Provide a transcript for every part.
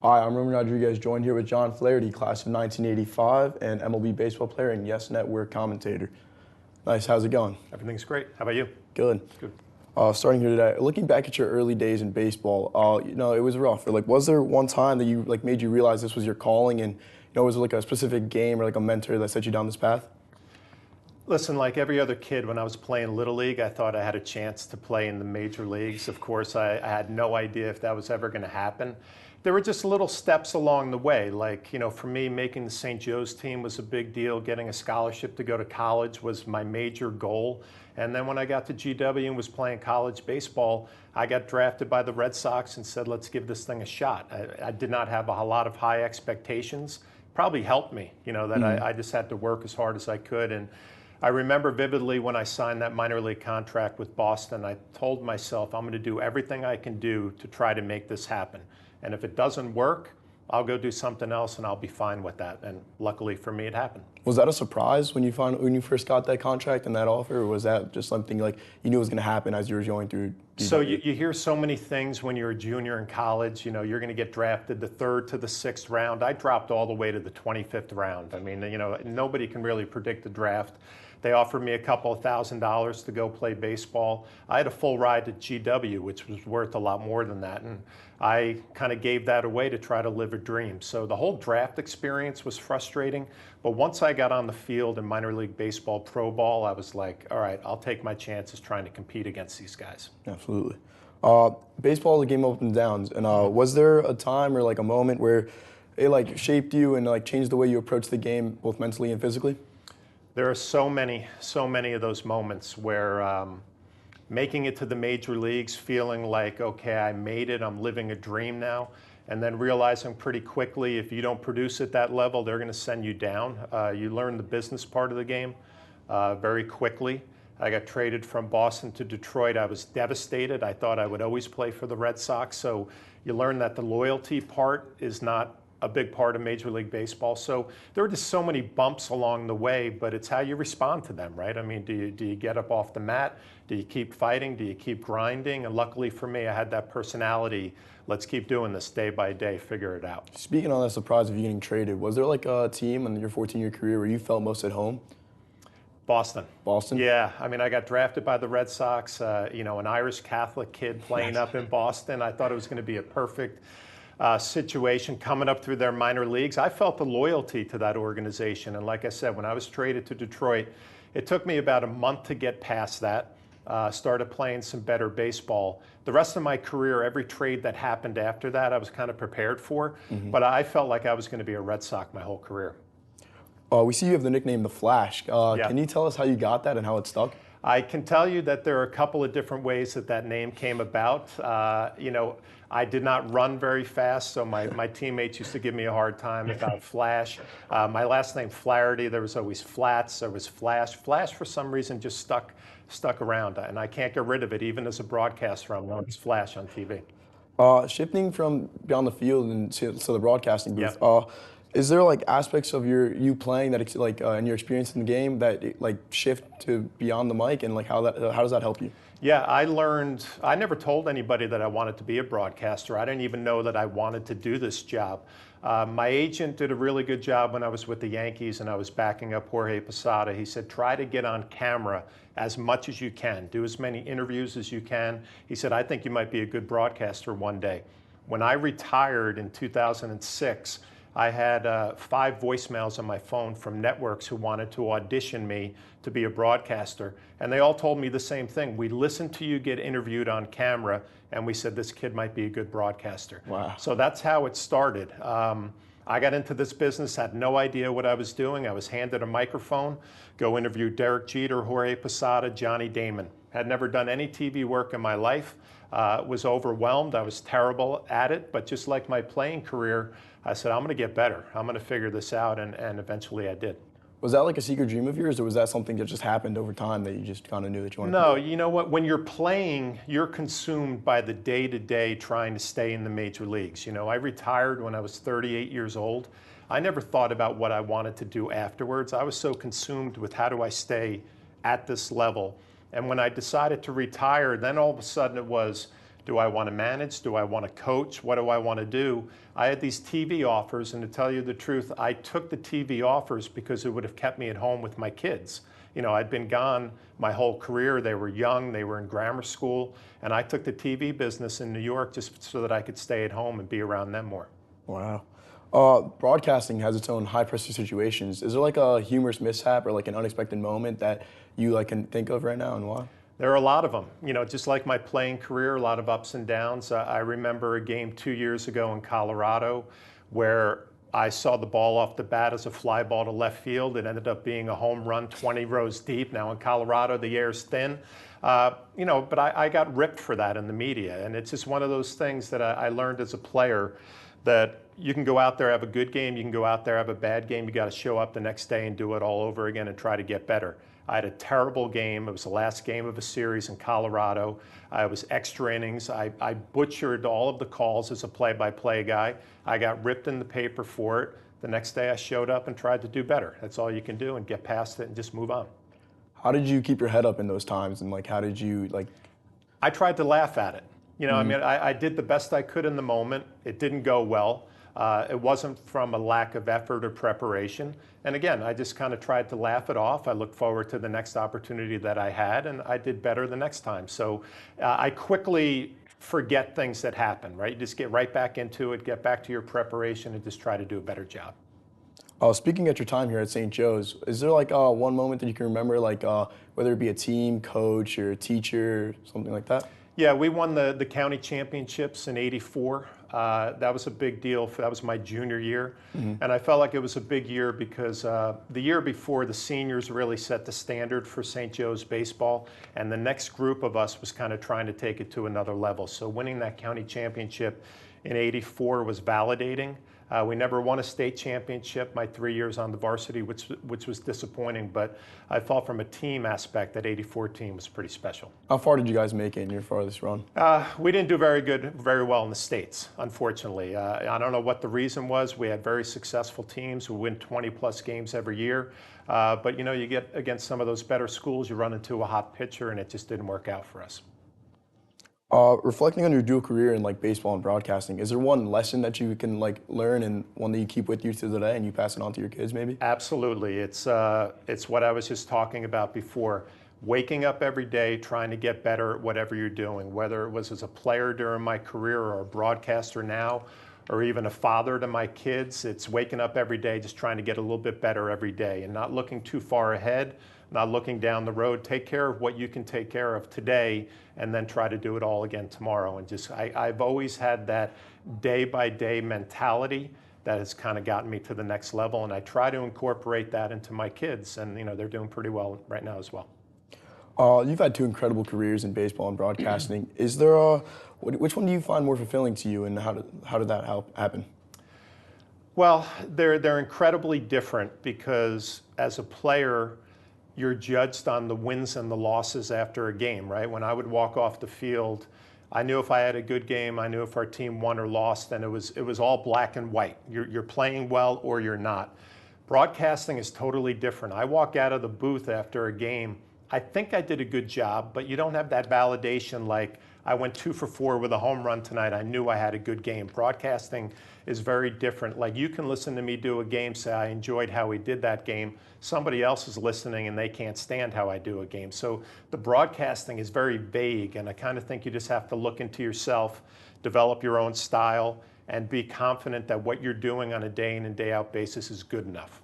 Hi, I'm Roman Rodriguez, joined here with John Flaherty, class of 1985, and MLB baseball player and Yes Network commentator. Nice, how's it going? Everything's great. How about you? Good. Good. Starting here today, looking back at your early days in baseball, it was rough. Was there one time that you made you realize this was your calling, and was it like a specific game or like a mentor that set you down this path? Listen, like every other kid, when I was playing Little League, I thought I had a chance to play in the major leagues. Of course, I had no idea if that was ever going to happen. There were just little steps along the way. For me, making the St. Joe's team was a big deal. Getting a scholarship to go to college was my major goal. And then when I got to GW and was playing college baseball, I got drafted by the Red Sox and said, let's give this thing a shot. I did not have a lot of high expectations. Probably helped me, that I just had to work as hard as I could. And I remember vividly when I signed that minor league contract with Boston, I told myself I'm going to do everything I can do to try to make this happen. And if it doesn't work, I'll go do something else and I'll be fine with that. And luckily for me, it happened. Was that a surprise when you first got that contract and that offer, or was that just something like you knew was going to happen as you were going through? So you hear so many things when you're a junior in college. You're going to get drafted the 3rd to the 6th round. I dropped all the way to the 25th round. I mean, nobody can really predict the draft. They offered me a couple of $1,000s to go play baseball. I had a full ride to GW, which was worth a lot more than that. And I kind of gave that away to try to live a dream. So the whole draft experience was frustrating. But once I got on the field in minor league baseball, pro ball, I was like, all right, I'll take my chances trying to compete against these guys. Absolutely. Baseball is a game of ups and downs. And was there a time or like a moment where it shaped you and changed the way you approach the game, both mentally and physically? There are so many of those moments where making it to the major leagues, feeling like, okay, I made it, I'm living a dream now, and then realizing pretty quickly if you don't produce at that level, they're going to send you down. You learn the business part of the game very quickly. I got traded from Boston to Detroit. I was devastated. I thought I would always play for the Red Sox. So you learn that the loyalty part is not a big part of Major League Baseball. So there are just so many bumps along the way, but it's how you respond to them, right? I mean, do you get up off the mat? Do you keep fighting? Do you keep grinding? And luckily for me, I had that personality. Let's keep doing this day by day, figure it out. Speaking on that surprise of you getting traded, was there like a team in your 14-year career where you felt most at home? Boston. Boston? Yeah, I mean, I got drafted by the Red Sox, an Irish Catholic kid playing up in Boston. I thought it was going to be a perfect situation coming up through their minor leagues. I felt the loyalty to that organization. And like I said, when I was traded to Detroit, it took me about a month to get past that. Started playing some better baseball. The rest of my career, every trade that happened after that, I was kind of prepared for. But I felt like I was going to be a Red Sox my whole career. We see you have the nickname The Flash. Yeah. Can you tell us how you got that and how it stuck? I can tell you that there are a couple of different ways that name came about. I did not run very fast, so my teammates used to give me a hard time about Flash. My last name, Flaherty, there was always Flats, there was Flash. Flash, for some reason, just stuck around, and I can't get rid of it. Even as a broadcaster, I'm known as Flash on TV. Shifting from beyond the field and to the broadcasting booth, Yeah. Is there aspects of you playing that and your experience in the game that shift to beyond the mic, and how does that help you? Yeah, I never told anybody that I wanted to be a broadcaster. I didn't even know that I wanted to do this job. My agent did a really good job when I was with the Yankees and I was backing up Jorge Posada. He said, try to get on camera as much as you can. Do as many interviews as you can. He said, I think you might be a good broadcaster one day. When I retired in 2006, I had 5 voicemails on my phone from networks who wanted to audition me to be a broadcaster. And they all told me the same thing. We listened to you get interviewed on camera, and we said this kid might be a good broadcaster. Wow. So that's how it started. I got into this business, had no idea what I was doing. I was handed a microphone, go interview Derek Jeter, Jorge Posada, Johnny Damon. Had never done any TV work in my life. Was overwhelmed. I was terrible at it, but just like my playing career, I said, I'm going to get better. I'm going to figure this out, and eventually I did. Was that like a secret dream of yours, or was that something that just happened over time that you just kind of knew that you wanted to do? No, you know what? When you're playing, you're consumed by the day-to-day trying to stay in the major leagues. I retired when I was 38 years old. I never thought about what I wanted to do afterwards. I was so consumed with how do I stay at this level. And when I decided to retire, then all of a sudden it was, Do I want to manage? Do I want to coach? What do I want to do? I had these TV offers, and to tell you the truth, I took the TV offers because it would have kept me at home with my kids. You know, I'd been gone my whole career. They were young, they were in grammar school, and I took the TV business in New York just so that I could stay at home and be around them more. Wow. Broadcasting has its own high pressure situations. Is there like a humorous mishap or like an unexpected moment that you like can think of right now, and why? There are a lot of them. You know, just like my playing career, a lot of ups and downs. I remember a game 2 years ago in Colorado where I saw the ball off the bat as a fly ball to left field. It ended up being a home run 20 rows deep. Now in Colorado, the air's thin. You know, but I got ripped for that in the media. And it's just one of those things that I learned as a player, that you can go out there, have a good game, you can go out there, have a bad game, you got to show up the next day and do it all over again and try to get better. I had a terrible game. It was the last game of a series in Colorado. It was extra innings. I butchered all of the calls as a play-by-play guy. I got ripped in the paper for it. The next day I showed up and tried to do better. That's all you can do, and get past it and just move on. How did you keep your head up in those times, and like how did you like? I tried to laugh at it. You know, I mean, I did the best I could in the moment. It didn't go well. It wasn't from a lack of effort or preparation. And again, I just kind of tried to laugh it off. I looked forward to the next opportunity that I had, and I did better the next time. So I quickly forget things that happen, right? You just get right back into it, get back to your preparation, and just try to do a better job. Speaking at your time here at St. Joe's, is there like one moment that you can remember, like whether it be a team, coach, or a teacher, something like that? Yeah, we won the county championships in '84. That was a big deal. That was my junior year. And I felt like it was a big year because the year before, the seniors really set the standard for St. Joe's baseball. And the next group of us was kind of trying to take it to another level. So winning that county championship in '84 was validating. We never won a state championship my 3 years on the varsity, which was disappointing, but I thought from a team aspect that '84 team was pretty special. How far did you guys make it in your farthest run? We didn't do very well in the States, unfortunately. I don't know what the reason was. We had very successful teams who win 20 plus games every year. But you know, you get against some of those better schools, you run into a hot pitcher, and it just didn't work out for us. Reflecting on your dual career in like baseball and broadcasting, is there one lesson that you can like learn and one that you keep with you to today and you pass it on to your kids maybe? Absolutely. It's what I was just talking about before. Waking up every day, trying to get better at whatever you're doing, whether it was as a player during my career or a broadcaster now, or even a father to my kids. It's waking up every day, just trying to get a little bit better every day and not looking too far ahead, not looking down the road. Take care of what you can take care of today and then try to do it all again tomorrow. And just, I've always had that day by day mentality that has kind of gotten me to the next level. And I try to incorporate that into my kids, and you know, they're doing pretty well right now as well. You've had two incredible careers in baseball and broadcasting. Is there which one do you find more fulfilling to you, and how did that happen? Well, they're incredibly different because as a player, you're judged on the wins and the losses after a game, right? When I would walk off the field, I knew if I had a good game, I knew if our team won or lost, and it was all black and white. You're playing well or you're not. Broadcasting is totally different. I walk out of the booth after a game, I think I did a good job, but you don't have that validation like I went 2 for 4 with a home run tonight. I knew I had a good game. Broadcasting is very different. Like you can listen to me do a game, say I enjoyed how we did that game. Somebody else is listening and they can't stand how I do a game. So the broadcasting is very vague, and I kind of think you just have to look into yourself, develop your own style, and be confident that what you're doing on a day in and day out basis is good enough.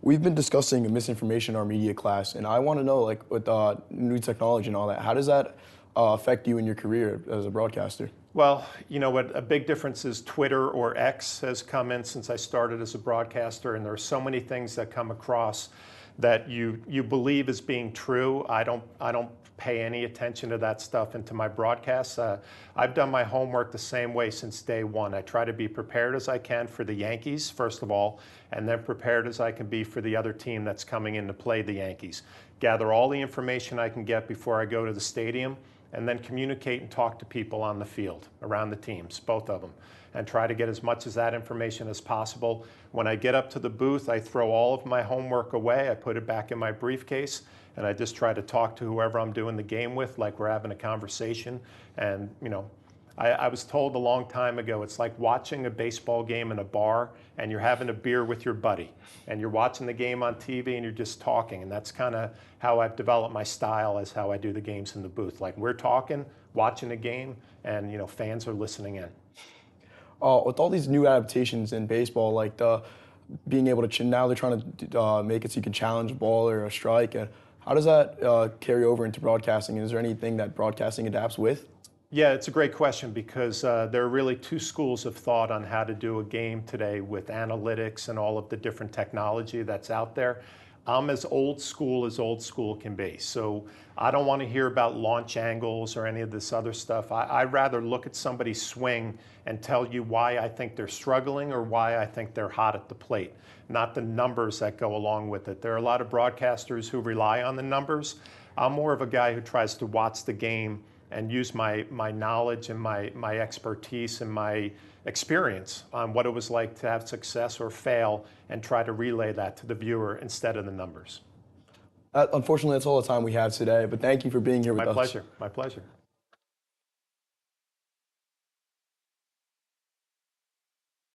We've been discussing misinformation in our media class, and I want to know, like with new technology and all that, how does that affect you in your career as a broadcaster? Well, you know what, a big difference is Twitter or X has come in since I started as a broadcaster, and there are so many things that come across that you believe is being true. I don't pay any attention to that stuff into my broadcasts. I've done my homework the same way since day one. I try to be prepared as I can for the Yankees, first of all, and then prepared as I can be for the other team that's coming in to play the Yankees. Gather all the information I can get before I go to the stadium, and then communicate and talk to people on the field, around the teams, both of them, and try to get as much of that information as possible. When I get up to the booth, I throw all of my homework away, I put it back in my briefcase, and I just try to talk to whoever I'm doing the game with like we're having a conversation. And I was told a long time ago, it's like watching a baseball game in a bar and you're having a beer with your buddy and you're watching the game on TV and you're just talking. And that's kind of how I've developed my style, as how I do the games in the booth. Like we're talking, watching a game, and fans are listening in. With all these new adaptations in baseball, like being able to, now they're trying to make it so you can challenge a ball or a strike. How does that carry over into broadcasting? Is there anything that broadcasting adapts with? Yeah, it's a great question, because there are really two schools of thought on how to do a game today with analytics and all of the different technology that's out there. I'm as old school can be. So I don't want to hear about launch angles or any of this other stuff. I'd rather look at somebody's swing and tell you why I think they're struggling or why I think they're hot at the plate, not the numbers that go along with it. There are a lot of broadcasters who rely on the numbers. I'm more of a guy who tries to watch the game and use my knowledge and my expertise and my experience on what it was like to have success or fail, and try to relay that to the viewer instead of the numbers. Unfortunately, that's all the time we have today, but thank you for being here with us. My pleasure. My pleasure.